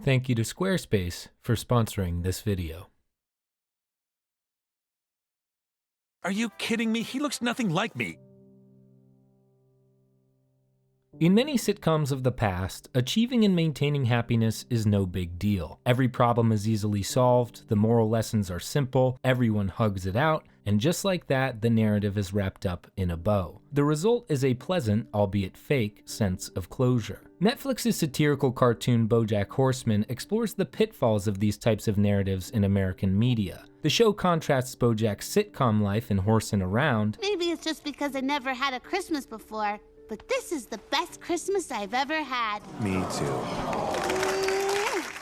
Thank you to Squarespace for sponsoring this video. Are you kidding me? He looks nothing like me. In many sitcoms of the past, achieving and maintaining happiness is no big deal. Every problem is easily solved, the moral lessons are simple, everyone hugs it out, and just like that, the narrative is wrapped up in a bow. The result is a pleasant, albeit fake, sense of closure. Netflix's satirical cartoon BoJack Horseman explores the pitfalls of these types of narratives in American media. The show contrasts BoJack's sitcom life in Horsing Around. Maybe it's just because I never had a Christmas before, but this is the best Christmas I've ever had. Me too.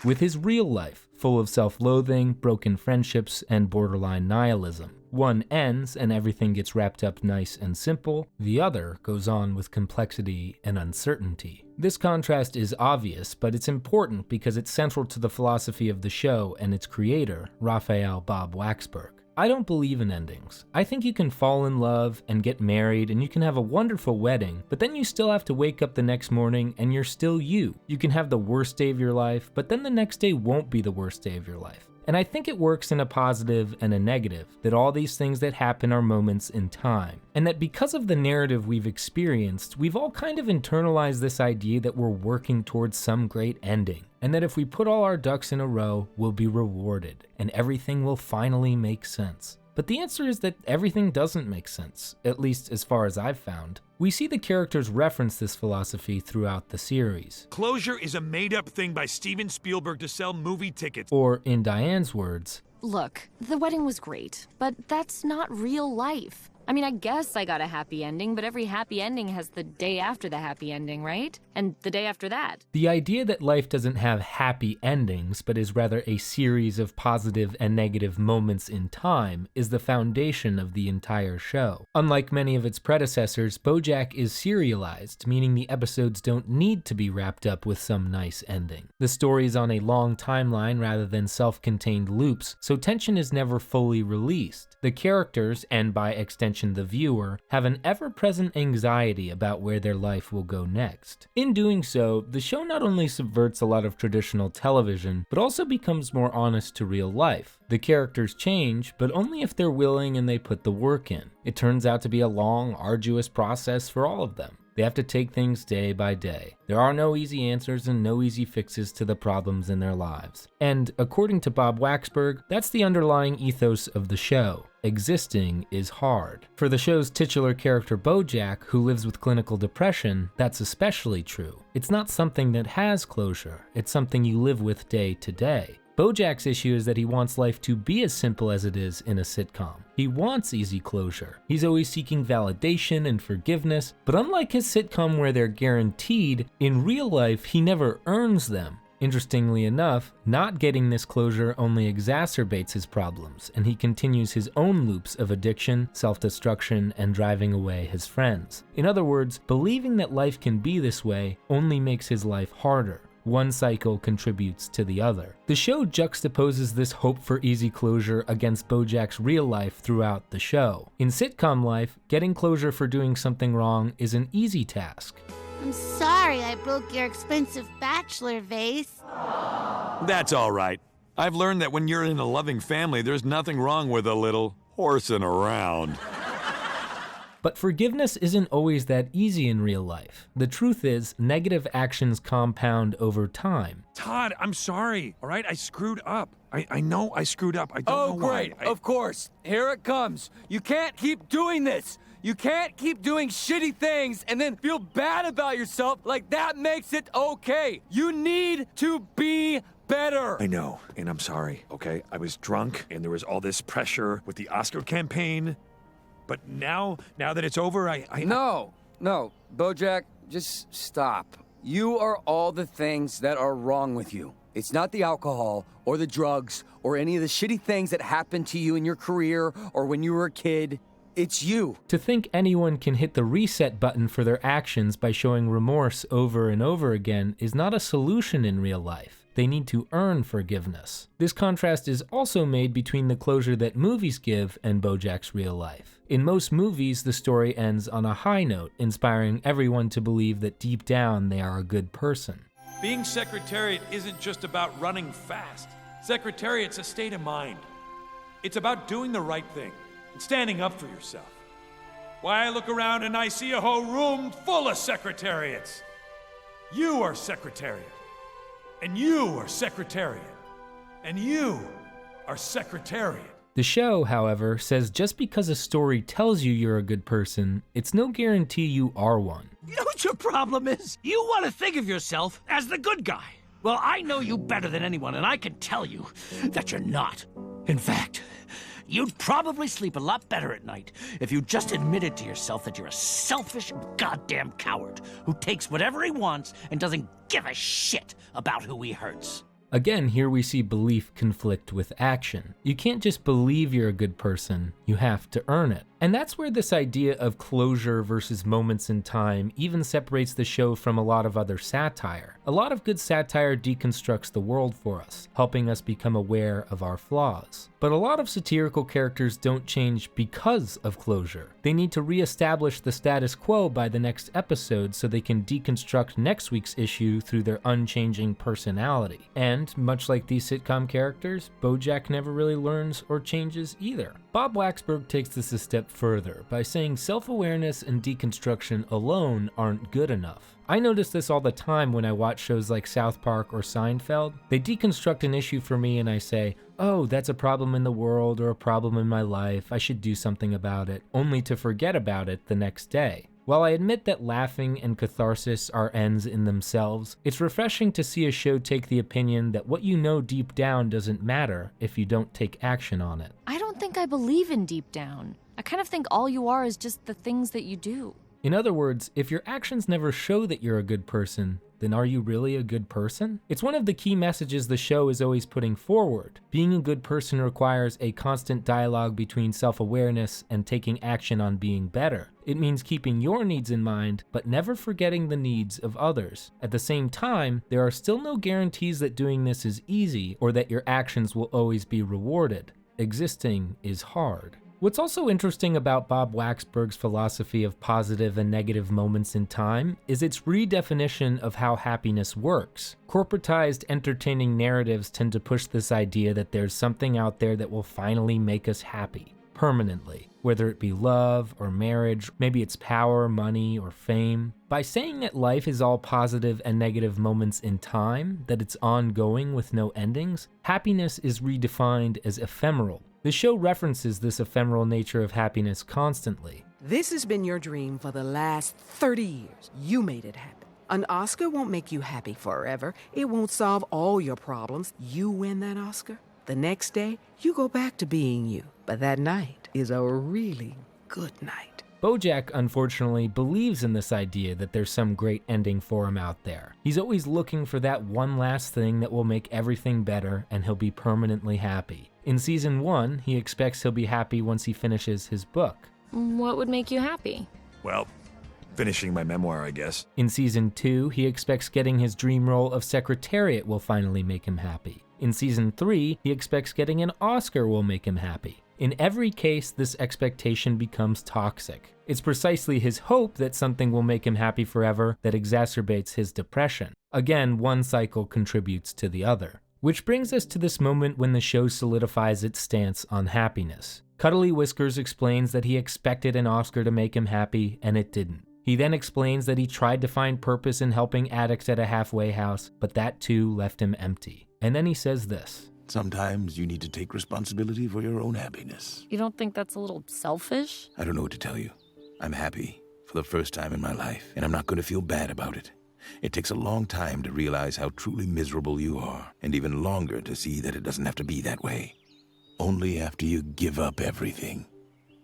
With his real life, full of self-loathing, broken friendships, and borderline nihilism. One ends and everything gets wrapped up nice and simple. The other goes on with complexity and uncertainty. This contrast is obvious, but it's important because it's central to the philosophy of the show and its creator, Raphael bob-waksberg. I don't believe in endings. I think you can fall in love and get married and you can have a wonderful wedding, but then you still have to wake up the next morning and you're still you. You can have the worst day of your life, but then the next day won't be the worst day of your life. And I think it works in a positive and a negative, that all these things that happen are moments in time. And that because of the narrative we've experienced, we've all kind of internalized this idea that we're working towards some great ending. And that if we put all our ducks in a row, we'll be rewarded, and everything will finally make sense. But the answer is that everything doesn't make sense, at least as far as I've found. We see the characters reference this philosophy throughout the series. Closure is a made-up thing by Steven Spielberg to sell movie tickets. Or, in Diane's words, look, the wedding was great, but that's not real life. I mean, I guess I got a happy ending, but every happy ending has the day after the happy ending, right? And the day after that. The idea that life doesn't have happy endings, but is rather a series of positive and negative moments in time, is the foundation of the entire show. Unlike many of its predecessors, BoJack is serialized, meaning the episodes don't need to be wrapped up with some nice ending. The story is on a long timeline rather than self-contained loops, so tension is never fully released. The characters, and by extension the viewer, have an ever-present anxiety about where their life will go next. In doing so, the show not only subverts a lot of traditional television, but also becomes more honest to real life. The characters change, but only if they're willing and they put the work in. It turns out to be a long, arduous process for all of them. They have to take things day by day. There are no easy answers and no easy fixes to the problems in their lives. And according to bob-waksberg, that's the underlying ethos of the show. Existing is hard. For the show's titular character BoJack, who lives with clinical depression, that's especially true. It's not something that has closure, it's something you live with day to day. BoJack's issue is that he wants life to be as simple as it is in a sitcom. He wants easy closure. He's always seeking validation and forgiveness, but unlike his sitcom where they're guaranteed, in real life he never earns them. Interestingly enough, not getting this closure only exacerbates his problems, and he continues his own loops of addiction, self-destruction, and driving away his friends. In other words, believing that life can be this way only makes his life harder. One cycle contributes to the other. The show juxtaposes this hope for easy closure against BoJack's real life throughout the show. In sitcom life, getting closure for doing something wrong is an easy task. I'm sorry I broke your expensive bachelor vase. That's all right. I've learned that when you're in a loving family, there's nothing wrong with a little horsing around. But forgiveness isn't always that easy in real life. The truth is, negative actions compound over time. Todd, I'm sorry, all right? I screwed up. I know I screwed up. I don't know why. Oh, great. Of course. Here it comes. You can't keep doing this. You can't keep doing shitty things and then feel bad about yourself like that makes it okay. You need to be better. I know, and I'm sorry, okay? I was drunk, and there was all this pressure with the Oscar campaign. But now that it's over, No, BoJack, just stop. You are all the things that are wrong with you. It's not the alcohol or the drugs or any of the shitty things that happened to you in your career or when you were a kid. It's you. To think anyone can hit the reset button for their actions by showing remorse over and over again is not a solution in real life. They need to earn forgiveness. This contrast is also made between the closure that movies give and BoJack's real life. In most movies, the story ends on a high note, inspiring everyone to believe that deep down they are a good person. Being Secretariat isn't just about running fast. Secretariat's a state of mind. It's about doing the right thing and standing up for yourself. Why, I look around and I see a whole room full of Secretariats. You are Secretariat. And you are Secretariat. And you are Secretariat. The show, however, says just because a story tells you you're a good person, it's no guarantee you are one. You know what your problem is? You want to think of yourself as the good guy. Well, I know you better than anyone, and I can tell you that you're not. In fact, you'd probably sleep a lot better at night if you just admitted to yourself that you're a selfish goddamn coward who takes whatever he wants and doesn't give a shit about who he hurts. Again, here we see belief conflict with action. You can't just believe you're a good person, you have to earn it. And that's where this idea of closure versus moments in time even separates the show from a lot of other satire. A lot of good satire deconstructs the world for us, helping us become aware of our flaws. But a lot of satirical characters don't change because of closure. They need to re-establish the status quo by the next episode so they can deconstruct next week's issue through their unchanging personality. And, much like these sitcom characters, BoJack never really learns or changes either. Bob Waksberg takes this a step further by saying self-awareness and deconstruction alone aren't good enough. I notice this all the time when I watch shows like South Park or Seinfeld. They deconstruct an issue for me and I say, oh, that's a problem in the world or a problem in my life, I should do something about it, only to forget about it the next day. While I admit that laughing and catharsis are ends in themselves, it's refreshing to see a show take the opinion that what you know deep down doesn't matter if you don't take action on it. I don't think I believe in deep down. I kind of think all you are is just the things that you do. In other words, if your actions never show that you're a good person, then are you really a good person? It's one of the key messages the show is always putting forward. Being a good person requires a constant dialogue between self-awareness and taking action on being better. It means keeping your needs in mind, but never forgetting the needs of others. At the same time, there are still no guarantees that doing this is easy or that your actions will always be rewarded. Existing is hard. What's also interesting about Bob Waksberg's philosophy of positive and negative moments in time is its redefinition of how happiness works. Corporatized, entertaining narratives tend to push this idea that there's something out there that will finally make us happy, permanently, whether it be love or marriage, maybe it's power, money, or fame. By saying that life is all positive and negative moments in time, that it's ongoing with no endings, happiness is redefined as ephemeral. The show references this ephemeral nature of happiness constantly. This has been your dream for the last 30 years. You made it happen. An Oscar won't make you happy forever. It won't solve all your problems. You win that Oscar. The next day, you go back to being you. But that night is a really good night. BoJack, unfortunately, believes in this idea that there's some great ending for him out there. He's always looking for that one last thing that will make everything better and he'll be permanently happy. In season 1, he expects he'll be happy once he finishes his book. What would make you happy? Well, finishing my memoir, I guess. In season 2, he expects getting his dream role of Secretariat will finally make him happy. In season 3, he expects getting an Oscar will make him happy. In every case, this expectation becomes toxic. It's precisely his hope that something will make him happy forever that exacerbates his depression. Again, one cycle contributes to the other. Which brings us to this moment when the show solidifies its stance on happiness. Cuddly Whiskers explains that he expected an Oscar to make him happy, and it didn't. He then explains that he tried to find purpose in helping addicts at a halfway house, but that too left him empty. And then he says this. Sometimes you need to take responsibility for your own happiness. You don't think that's a little selfish? I don't know what to tell you. I'm happy for the first time in my life, and I'm not going to feel bad about it. It takes a long time to realize how truly miserable you are, and even longer to see that it doesn't have to be that way. Only after you give up everything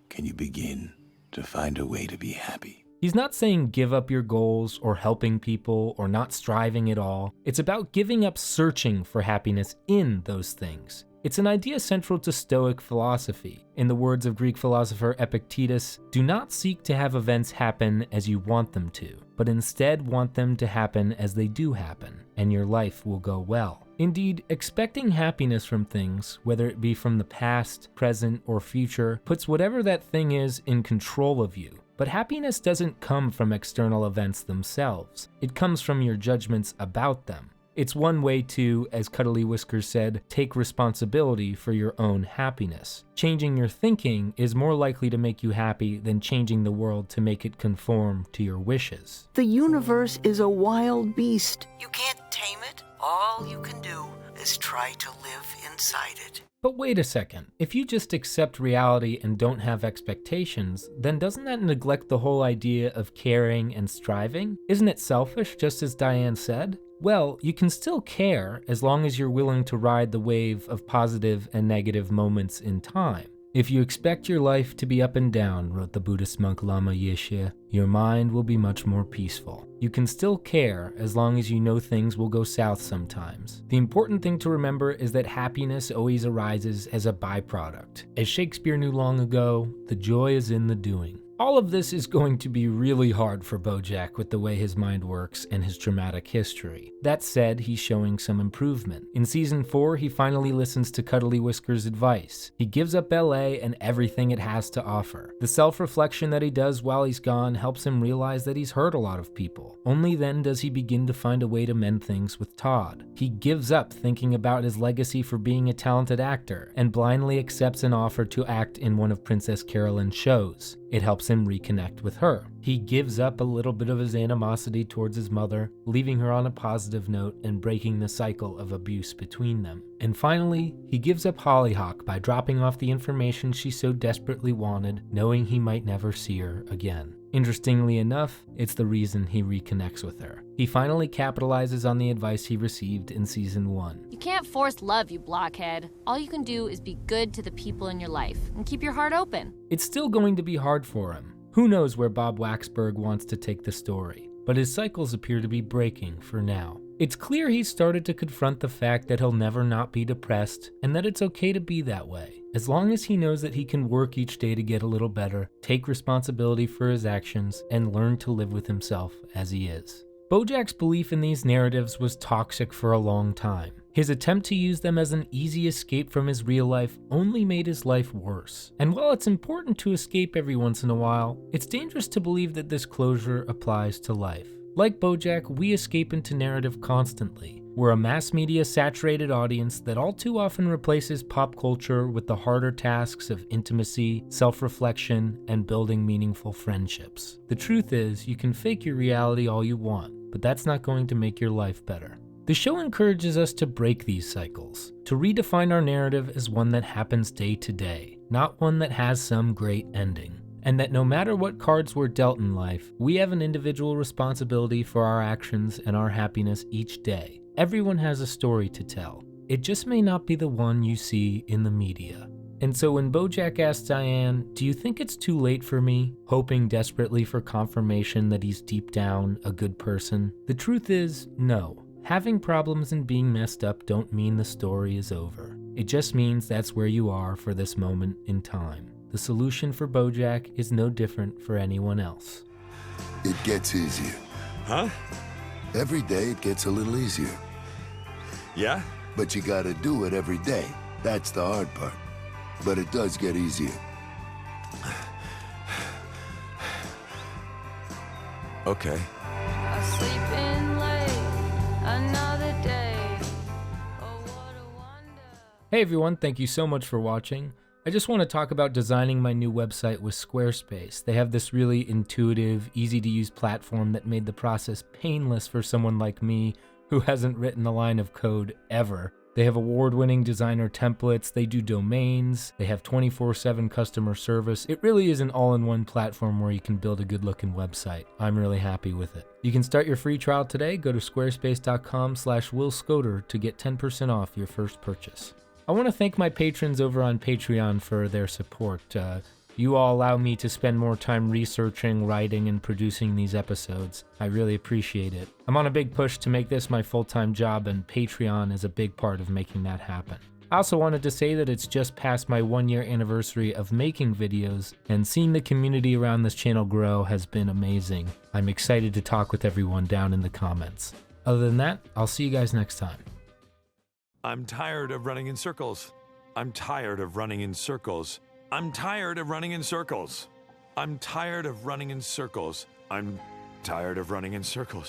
can you begin to find a way to be happy. He's not saying give up your goals or helping people or not striving at all. It's about giving up searching for happiness in those things. It's an idea central to Stoic philosophy. In the words of Greek philosopher Epictetus, do not seek to have events happen as you want them to, but instead want them to happen as they do happen, and your life will go well. Indeed, expecting happiness from things, whether it be from the past, present, or future, puts whatever that thing is in control of you. But happiness doesn't come from external events themselves. It comes from your judgments about them. It's one way to, as Cuddly Whiskers said, take responsibility for your own happiness. Changing your thinking is more likely to make you happy than changing the world to make it conform to your wishes. The universe is a wild beast. You can't tame it. All you can do is try to live inside it. But wait a second, if you just accept reality and don't have expectations, then doesn't that neglect the whole idea of caring and striving? Isn't it selfish, just as Diane said? Well, you can still care as long as you're willing to ride the wave of positive and negative moments in time. If you expect your life to be up and down, wrote the Buddhist monk Lama Yeshe, your mind will be much more peaceful. You can still care as long as you know things will go south sometimes. The important thing to remember is that happiness always arises as a byproduct. As Shakespeare knew long ago, the joy is in the doing. All of this is going to be really hard for BoJack with the way his mind works and his traumatic history. That said, he's showing some improvement. In season 4, he finally listens to Cuddly Whiskers' advice. He gives up LA and everything it has to offer. The self-reflection that he does while he's gone helps him realize that he's hurt a lot of people. Only then does he begin to find a way to mend things with Todd. He gives up thinking about his legacy for being a talented actor and blindly accepts an offer to act in one of Princess Carolyn's shows. It helps him reconnect with her. He gives up a little bit of his animosity towards his mother, leaving her on a positive note and breaking the cycle of abuse between them. And finally, he gives up Hollyhock by dropping off the information she so desperately wanted, knowing he might never see her again. Interestingly enough, it's the reason he reconnects with her. He finally capitalizes on the advice he received in season 1. You can't force love, you blockhead. All you can do is be good to the people in your life and keep your heart open. It's still going to be hard for him. Who knows where bob-waksberg wants to take the story, but his cycles appear to be breaking for now. It's clear he's started to confront the fact that he'll never not be depressed and that it's okay to be that way, as long as he knows that he can work each day to get a little better, take responsibility for his actions, and learn to live with himself as he is. BoJack's belief in these narratives was toxic for a long time. His attempt to use them as an easy escape from his real life only made his life worse. And while it's important to escape every once in a while, it's dangerous to believe that this closure applies to life. Like BoJack, we escape into narrative constantly. We're a mass media saturated audience that all too often replaces pop culture with the harder tasks of intimacy, self-reflection, and building meaningful friendships. The truth is, you can fake your reality all you want, but that's not going to make your life better. The show encourages us to break these cycles, to redefine our narrative as one that happens day to day, not one that has some great ending. And that no matter what cards we're dealt in life, we have an individual responsibility for our actions and our happiness each day. Everyone has a story to tell. It just may not be the one you see in the media. And so when BoJack asks Diane, "Do you think it's too late for me?" hoping desperately for confirmation that he's deep down a good person, the truth is, no. Having problems and being messed up don't mean the story is over. It just means that's where you are for this moment in time. The solution for BoJack is no different for anyone else. It gets easier. Huh? Every day it gets a little easier. Yeah? But you gotta do it every day. That's the hard part. But it does get easier. Okay. Sleeping late, another day. Oh, what a wonder. Hey everyone, thank you so much for watching. I just want to talk about designing my new website with Squarespace. They have this really intuitive, easy to use platform that made the process painless for someone like me who hasn't written a line of code ever. They have award-winning designer templates, they do domains, they have 24/7 customer service. It really is an all-in-one platform where you can build a good-looking website. I'm really happy with it. You can start your free trial today. Go to squarespace.com/willscoder to get 10% off your first purchase. I want to thank my patrons over on Patreon for their support. You all allow me to spend more time researching, writing, and producing these episodes. I really appreciate it. I'm on a big push to make this my full-time job, and Patreon is a big part of making that happen. I also wanted to say that it's just past my 1-year anniversary of making videos, and seeing the community around this channel grow has been amazing. I'm excited to talk with everyone down in the comments. Other than that, I'll see you guys next time. I'm tired of running in circles. I'm tired of running in circles. I'm tired of running in circles. I'm tired of running in circles. I'm tired of running in circles.